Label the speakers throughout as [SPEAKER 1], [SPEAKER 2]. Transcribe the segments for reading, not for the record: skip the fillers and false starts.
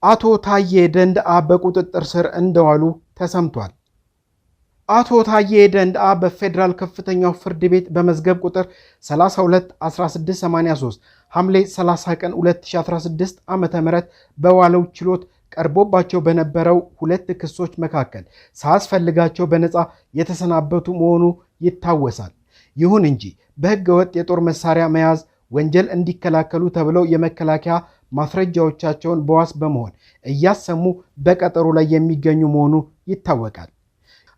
[SPEAKER 1] አቶ ታዬ ደንደአ በቁጥጥር ስር እንደዋሉ ተሰምቷል። አቶ ታዬ ደንደአ በፌዴራል ከፍተኛው ፍርድ ቤት በመዝገብ ቁጥር 321683 ሐምሌ 30 ቀን 2016 ዓ.ም በዋለው ችሎት ቀርቦባቸው በነበረው ሁለት ክሶች መካከል ሳያስፈልጋቸው በነፃ የተሰናበቱ መሆኑ ይታወሳል። ይሁን እንጂ በሕገ ወጥ የጦር መሳሪያ መያዝ ወንጀል እንዲከላከሉ ተብለው የመከላከያ ማስረጃዎቻቸውን በዋስ በመሆን እያሰሙ በቀጠሮ ላይ የሚገኙ መሆኑ ይታወቃል።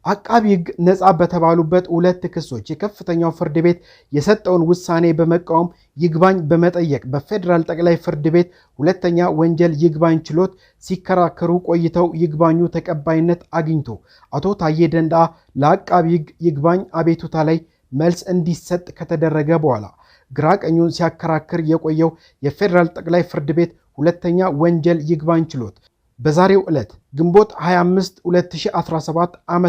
[SPEAKER 1] አቃቢ ሕግ ነፃ በተባሉበት ሁለት ክሶች የከፍተኛው ፍርድ ቤት የሰጠውን ውሳኔ በመቃወም ይግባኝ በመጠየቅ በፌዴራል ጠቅላይ ፍርድ ቤት ሁለተኛ ወንጀል ይግባኝ ችሎት ሲከራከሩ ቆይተው ይግባኙ ተቀባይነት አግኝቶ አቶ ታዬ ደንደአ ለአቃቢ ሕግ ይግባኝ አቤቱታ ላይ መልስ እንዲሰጥ ከተደረገ በኋላ ግራ ቀኙን ሲያከራክር የቆየው የፌዴራል ጠቅላይ ፍርድ ቤት ሁለተኛ ወንጀል ይግባኝ ችሎት በዛሬው ዕለት ግንቦት 25 2017 ዓ.ም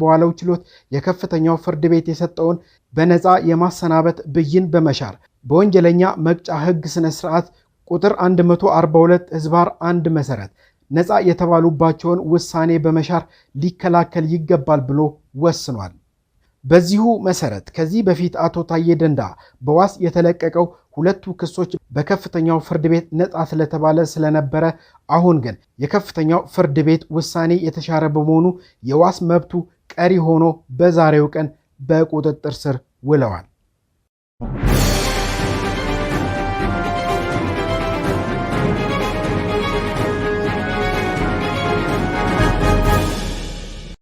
[SPEAKER 1] በዋለው ችሎት የከፍተኛው ፍርድ ቤት የሰጠውን በነፃ የማሰናበት ብይን በመሻር በወንጀለኛ መቅጫ ሕግ ስነ ስርዓት ቁጥር 142/1 መሰረት ነፃ የተባሉባቸውን ውሳኔ በመሻር ሊከላከል ይገባል ብሎ ወስኗል። በዚሁ መሰረት ከዚህ በፊት አቶ ታዬ ደንደአ በዋስ የተለቀቀው ሁለቱ ክሶች በከፍተኛው ፍርድ ቤት ነፃ ስለተባለ ስለነበረ አሁን ግን የከፍተኛው ፍርድ ቤት ውሳኔ የተሻረ በመሆኑ የዋስ መብቱ ቀሪ ሆኖ በዛሬው ቀን በቁጥጥር ስር ውለዋል።